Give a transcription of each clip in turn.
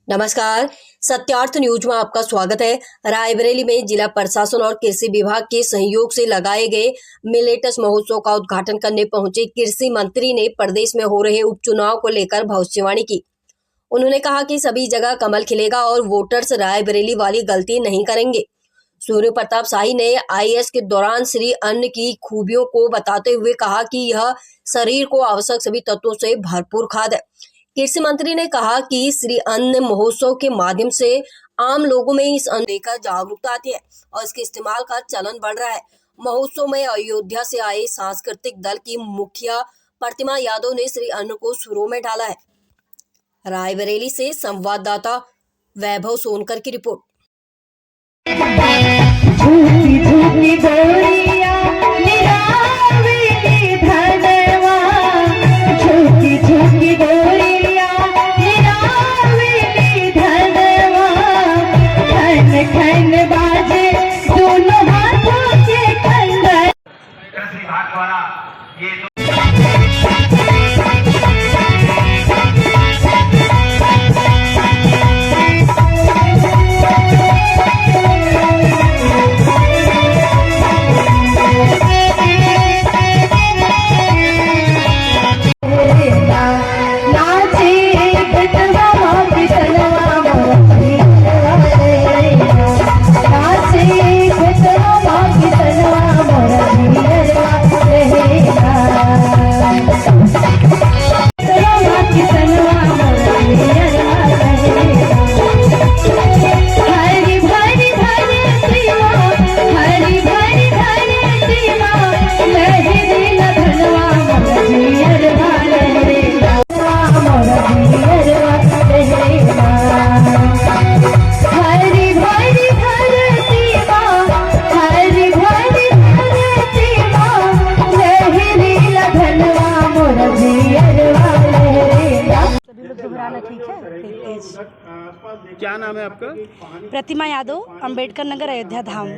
नमस्कार, सत्यार्थ न्यूज में आपका स्वागत है। रायबरेली में जिला प्रशासन और कृषि विभाग के सहयोग से लगाए गए मिलेट्स महोत्सव का उद्घाटन करने पहुंचे कृषि मंत्री ने प्रदेश में हो रहे उपचुनाव को लेकर भविष्यवाणी की। उन्होंने कहा कि सभी जगह कमल खिलेगा और वोटर्स रायबरेली वाली गलती नहीं करेंगे। सूर्य प्रताप शाही ने आईएएस के दौरान श्री अन्न की खूबियों को बताते हुए कहा कि यह शरीर को आवश्यक सभी तत्वों से भरपूर खाद है। कृषि मंत्री ने कहा कि श्री अन्न महोत्सव के माध्यम से आम लोगों में इस अन्न लेकर जागरूकता आती है और इसके इस्तेमाल का चलन बढ़ रहा है। महोत्सव में अयोध्या से आए सांस्कृतिक दल की मुखिया प्रतिमा यादव ने श्री अन्न को सुरों में डाला है। रायबरेली से संवाददाता वैभव सोनकर की रिपोर्ट। झूठी झूठी बोलियां निरावेली धनवा, झूठी झूठी बोलियां निरावेली धनवा, खन खन बाजे दोनों हाथों के कंगन। कृषि विभाग द्वारा ये क्या नाम है आपका? प्रतिमा यादव, अंबेडकर नगर, अयोध्या धाम।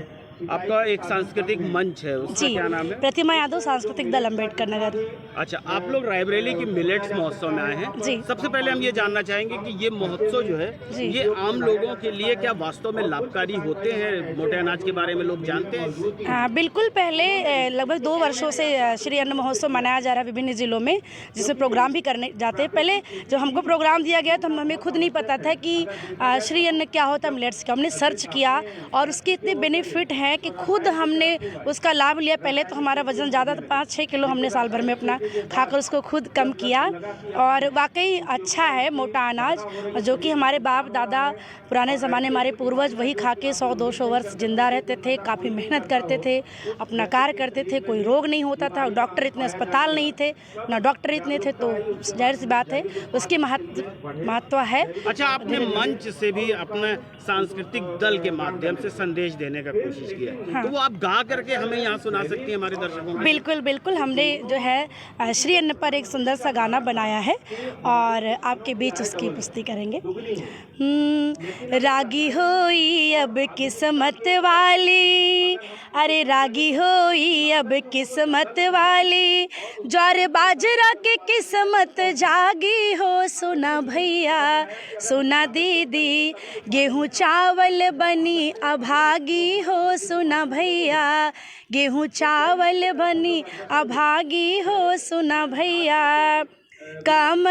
आपका एक सांस्कृतिक मंच है, उसका क्या नाम है? प्रतिमा यादव, सांस्कृतिक दल, अंबेडकर नगर। अच्छा, आप लोग रायबरेली की मिलेट्स महोत्सव में आए हैं जी। सबसे पहले हम ये जानना चाहेंगे कि ये महोत्सव जो है ये आम लोगों के लिए क्या वास्तव में लाभकारी होते हैं? मोटे अनाज के बारे में लोग जानते हैं? बिल्कुल। पहले लगभग 2 वर्षों से श्री अन्न महोत्सव मनाया जा रहा है विभिन्न जिलों में, जिसमें प्रोग्राम भी करने जाते हैं। पहले जब हमको प्रोग्राम दिया गया तो हमें खुद नहीं पता था कि श्री अन्न क्या होता है, मिलेट्स का। हमने सर्च किया और उसके इतने बेनिफिट हैं कि खुद हमने उसका लाभ लिया। पहले तो हमारा वजन ज़्यादा था, 5-6 किलो हमने साल भर में अपना खाकर उसको खुद कम किया और वाकई अच्छा है मोटा अनाज, जो कि हमारे बाप दादा पुराने ज़माने हमारे पूर्वज वही खा के 100-200 वर्ष जिंदा रहते थे, काफ़ी मेहनत करते थे, अपना कार्य करते थे, कोई रोग नहीं होता था। डॉक्टर इतने अस्पताल नहीं थे, ना डॉक्टर इतने थे, तो जाहिर सी बात है उसकी महत्व है। अच्छा, आपने मंच से भी अपने सांस्कृतिक दल के माध्यम से संदेश देने का कोशिश किया। हाँ। तो वो आप गा करके हमें यहाँ सुना सकती हैं हमारे दर्शकों को? बिल्कुल बिल्कुल। हमने जो है श्री अन्न पर एक सुंदर सा गाना बनाया है और आपके बीच उसकी पुष्टि करेंगे। रागी होई अब किस्मत वाली, अरे रागी होई अब किस्मत वाली, ज्वार बाजरा के किस्मत जागी हो। सुना भैया सुना दीदी, गेहूँ चावल बनी अभागी हो। सुना भैया गेहूँ चावल बनी अभागी हो। सुना भैया कम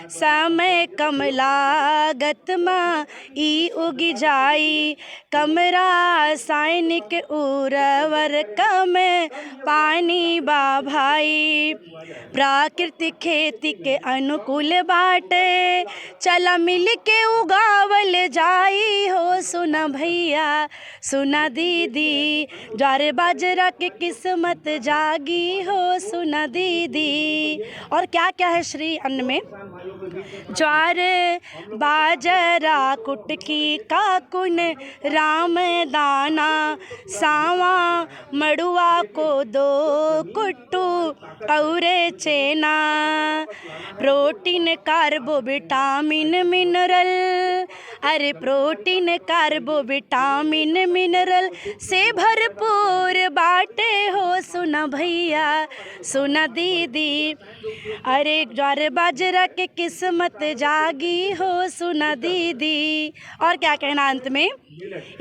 समय कम लागत माँ ई उगी जाई, कम रासायनिक उर्वर कम पानी बा भाई, प्राकृतिक खेती के अनुकूल बाटे, चला मिल के उगावल जाई हो। सुना भैया सुना दीदी, ज्वार बाजरा के किस्मत जागी हो। सुना दीदी। और क्या क्या है श्री अन्न में? ज्वार बाजरा कुटकी काकुन राम दाना, सावा मड़ुआ को 2 कुट्टू और चेना, प्रोटीन कार्बो विटामिन मिनरल अरे प्रोटीन कार्बो विटामिन मिनरल से भरपूर बाटे हो सुना भैया सुना दीदी। अरे ज्वार बाजरा के किस्मत जागी हो सुना दीदी। और क्या कहना अंत में,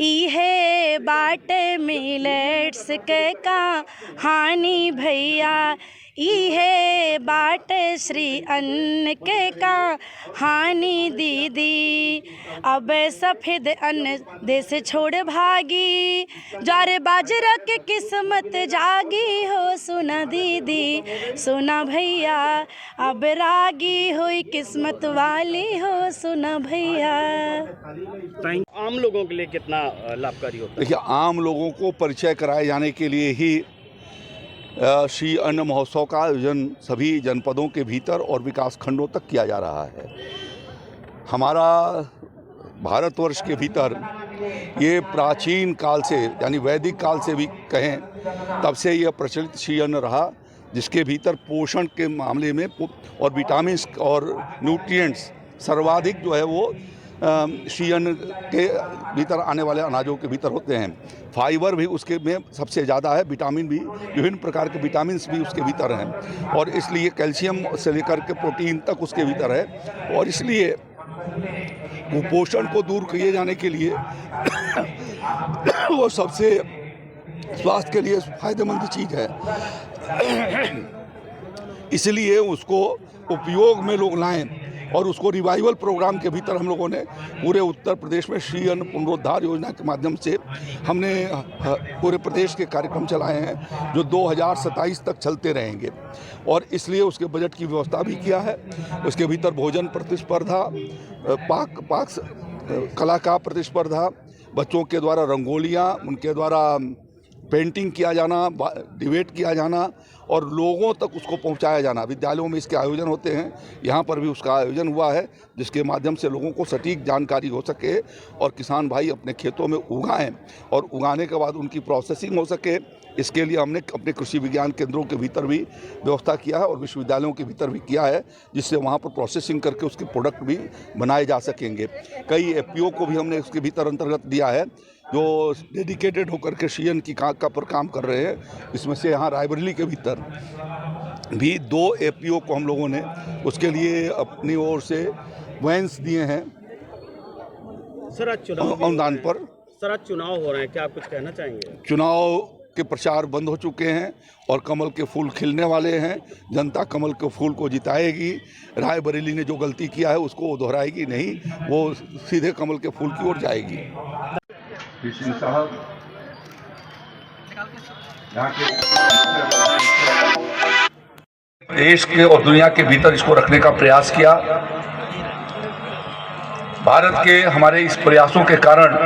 ई है बाटे मिलेट्स के कहानी भैया, ई है बाटे श्री अन्न के कहानी दीदी। अब सफ़ेद अन्न देश छोड़ भागी, ज्वार बाजरा के किस्मत जागी हो सुना दीदी सुना भैया। अब रागी हुई किस्मत वाली हो सुना भैया। आम लोगों के लिए कितना लाभकारी होता है? देखिए, आम लोगों को परिचय कराए जाने के लिए ही श्री अन्न महोत्सव का आयोजन सभी जनपदों के भीतर और विकास खंडों तक किया जा रहा है। हमारा भारतवर्ष के भीतर ये प्राचीन काल से, यानी वैदिक काल से भी कहें, तब से यह प्रचलित श्री अन्न रहा, जिसके भीतर पोषण के मामले में और विटामिन्स और न्यूट्रिएंट्स सर्वाधिक जो है वो श्री अन्न के भीतर आने वाले अनाजों के भीतर होते हैं। फाइबर भी उसके में सबसे ज़्यादा है, विटामिन भी, विभिन्न प्रकार के विटामिन्स भी उसके भीतर हैं, और इसलिए कैल्शियम से लेकर के प्रोटीन तक उसके भीतर है। और इसलिए कुपोषण को दूर किए जाने के लिए वो सबसे स्वास्थ्य के लिए फायदेमंद चीज़ है। इसलिए उसको उपयोग में लोग लाएं, और उसको रिवाइवल प्रोग्राम के भीतर हम लोगों ने पूरे उत्तर प्रदेश में श्री अन्न पुनरुद्धार योजना के माध्यम से हमने पूरे प्रदेश के कार्यक्रम चलाए हैं, जो 2027 तक चलते रहेंगे। और इसलिए उसके बजट की व्यवस्था भी किया है। उसके भीतर भोजन प्रतिस्पर्धा, पाक कला का प्रतिस्पर्धा, बच्चों के द्वारा रंगोलियाँ, उनके द्वारा पेंटिंग किया जाना, डिबेट किया जाना और लोगों तक उसको पहुंचाया जाना। विद्यालयों में इसके आयोजन होते हैं, यहाँ पर भी उसका आयोजन हुआ है, जिसके माध्यम से लोगों को सटीक जानकारी हो सके और किसान भाई अपने खेतों में उगाएं और उगाने के बाद उनकी प्रोसेसिंग हो सके। इसके लिए हमने अपने कृषि विज्ञान केंद्रों के भीतर भी व्यवस्था किया है और विश्वविद्यालयों के भीतर भी किया है, जिससे वहाँ पर प्रोसेसिंग करके उसके प्रोडक्ट भी बनाए जा सकेंगे। कई एफपीओ को भी हमने उसके भीतर अंतर्गत दिया है, जो डेडिकेटेड होकर के श्री अन्न की पर काम कर रहे हैं। इसमें से यहाँ रायबरेली के भीतर भी 2 एफपीओ को हम लोगों ने उसके लिए अपनी ओर से वैंस दिए हैं सर। आज चुनाव अनुदान पर। सर, आज चुनाव हो रहे हैं, क्या आप कुछ कहना चाहेंगे? चुनाव के प्रचार बंद हो चुके हैं और कमल के फूल खिलने वाले हैं। जनता कमल के फूल को जिताएगी। रायबरेली ने जो गलती किया है उसको दोहराएगी नहीं, वो सीधे कमल के फूल की ओर जाएगी। सिंह साहब यहाँ के देश के और दुनिया के भीतर इसको रखने का प्रयास किया। भारत के हमारे इस प्रयासों के कारण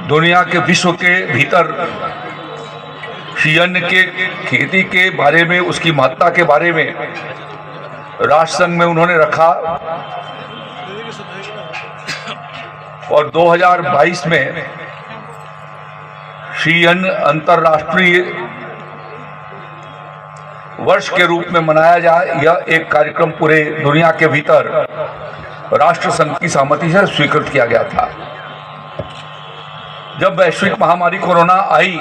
दुनिया के, विश्व के भीतर श्री अन्न के खेती के बारे में, उसकी महत्ता के बारे में राष्ट्र संघ में उन्होंने रखा और 2022 में श्री अन्न अंतर्राष्ट्रीय वर्ष के रूप में मनाया जाए, यह एक कार्यक्रम पूरे दुनिया के भीतर राष्ट्र संघ की सहमति से स्वीकृत किया गया था। जब वैश्विक महामारी कोरोना आई